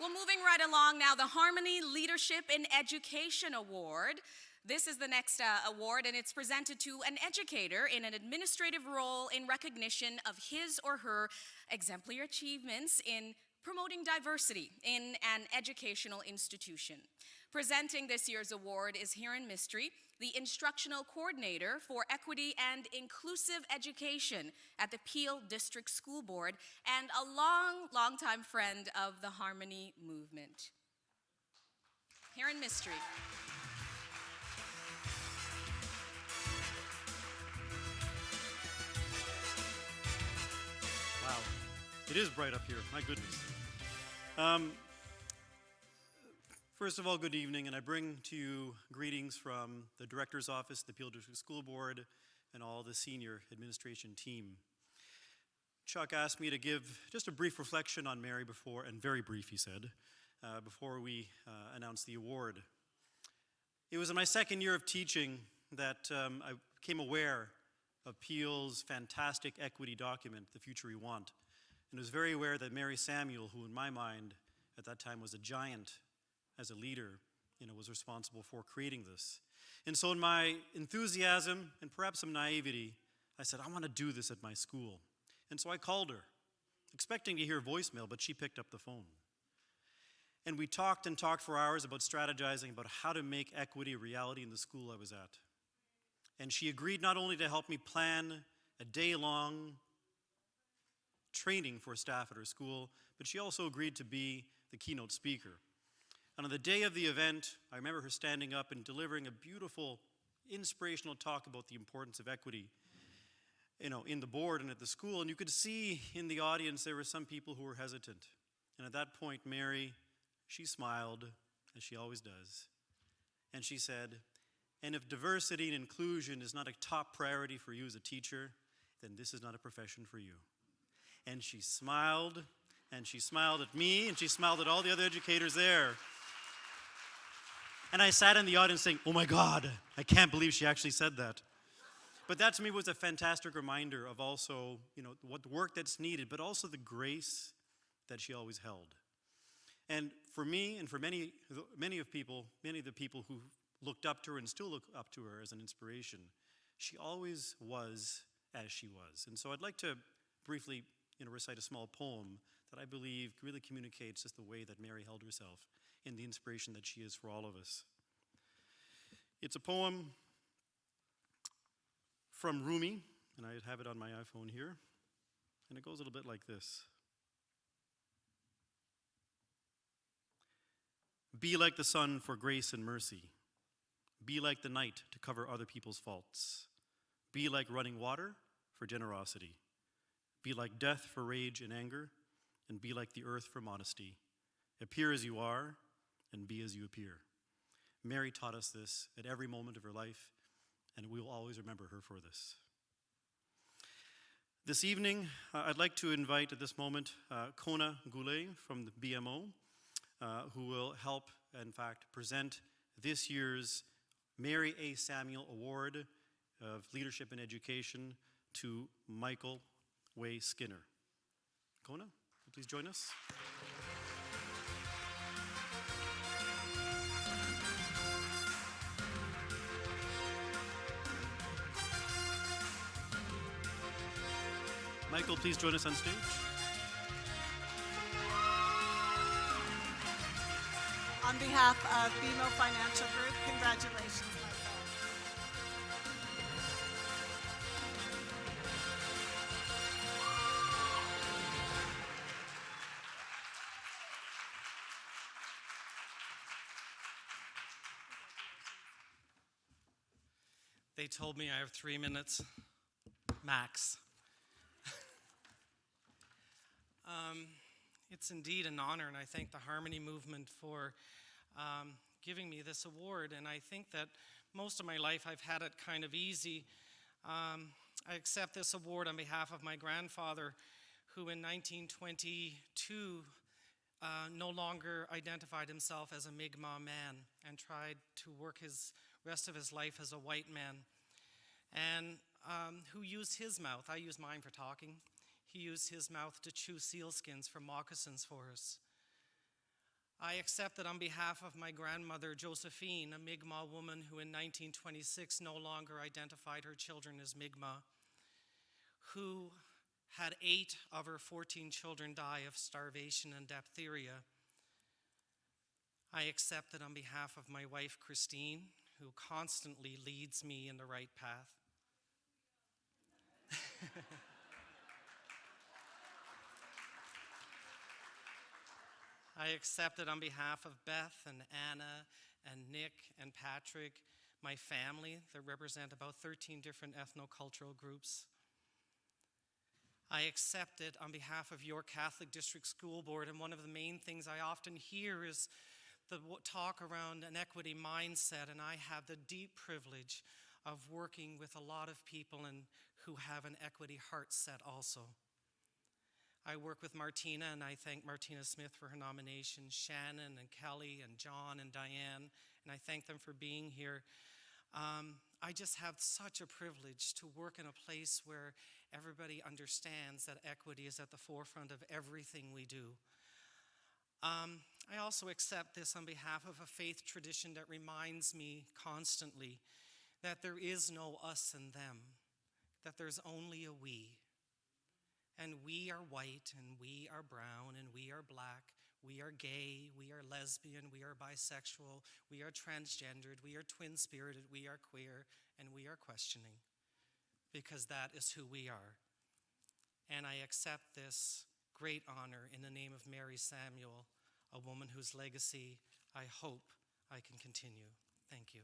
Well, moving right along now, the Harmony Leadership in Education Award. This is the next award, and it's presented to an educator in an administrative role in recognition of his or her exemplary achievements in promoting diversity in an educational institution. Presenting this year's award is Hiran Mistry, the Instructional Coordinator for Equity and Inclusive Education at the Peel District School Board and a long-time friend of the Harmony movement. Hiran Mistry. Wow, it is bright up here, my goodness. First of all, good evening, and I bring to you greetings from the Director's Office, the Peel District School Board, and all the senior administration team. Chuck asked me to give just a brief reflection on Mary before, and very brief, he said, before we announce the award. It was in my second year of teaching that I became aware of Peel's fantastic equity document, The Future We Want, and was very aware that Mary Samuel, who in my mind at that time was a giant as a leader, was responsible for creating this. And so in my enthusiasm and perhaps some naivety, I said, I want to do this at my school. And so I called her, expecting to hear voicemail, but she picked up the phone. And we talked and talked for hours about strategizing about how to make equity a reality in the school I was at. And she agreed not only to help me plan a day-long training for staff at her school, but she also agreed to be the keynote speaker. And on the day of the event, I remember her standing up and delivering a beautiful, inspirational talk about the importance of equity, in the board and at the school. And you could see in the audience there were some people who were hesitant. And at that point, Mary, she smiled, as she always does, and she said, and if diversity and inclusion is not a top priority for you as a teacher, then this is not a profession for you. And she smiled, and she smiled at me, and she smiled at all the other educators there. And I sat in the audience saying, oh my God, I can't believe she actually said that. But that to me was a fantastic reminder of also, what work that's needed, but also the grace that she always held. And for me, and for many of the people who looked up to her and still look up to her as an inspiration, she always was as she was. And so I'd like to briefly recite a small poem that I believe really communicates just the way that Mary held herself and the inspiration that she is for all of us. It's a poem from Rumi, and I have it on my iPhone here, and it goes a little bit like this. Be like the sun for grace and mercy. Be like the night to cover other people's faults. Be like running water for generosity. Be like death for rage and anger, and be like the earth for modesty. Appear as you are, and be as you appear. Mary taught us this at every moment of her life, and we will always remember her for this. This evening, I'd like to invite at this moment Kona Goulet from the BMO, who will help, in fact, present this year's Mary A. Samuel Award of Leadership in Education to Michael Way Skinner. Kona, please join us. Michael, please join us on stage. On behalf of BMO Financial Group, congratulations, Michael. They told me I have 3 minutes max. It's indeed an honor, and I thank the Harmony Movement for giving me this award. And I think that most of my life I've had it kind of easy. I accept this award on behalf of my grandfather, who in 1922 no longer identified himself as a Mi'kmaq man and tried to work his rest of his life as a white man, and who used his mouth. I use mine for talking. He used his mouth to chew sealskins for moccasins for us. I accept that on behalf of my grandmother, Josephine, a Mi'kmaq woman who in 1926 no longer identified her children as Mi'kmaq, who had 8 of her 14 children die of starvation and diphtheria. I accept that on behalf of my wife, Christine, who constantly leads me in the right path. I accept it on behalf of Beth and Anna and Nick and Patrick, my family that represent about 13 different ethnocultural groups. I accept it on behalf of your Catholic District School Board, and one of the main things I often hear is the talk around an equity mindset, and I have the deep privilege of working with a lot of people who have an equity heart set also. I work with Martina, and I thank Martina Smith for her nomination, Shannon and Kelly and John and Diane, and I thank them for being here. I just have such a privilege to work in a place where everybody understands that equity is at the forefront of everything we do. I also accept this on behalf of a faith tradition that reminds me constantly that there is no us and them, that there's only a we. And we are white, and we are brown, and we are black, we are gay, we are lesbian, we are bisexual, we are transgendered, we are twin-spirited, we are queer, and we are questioning, because that is who we are. And I accept this great honor in the name of Mary Samuel, a woman whose legacy I hope I can continue. Thank you.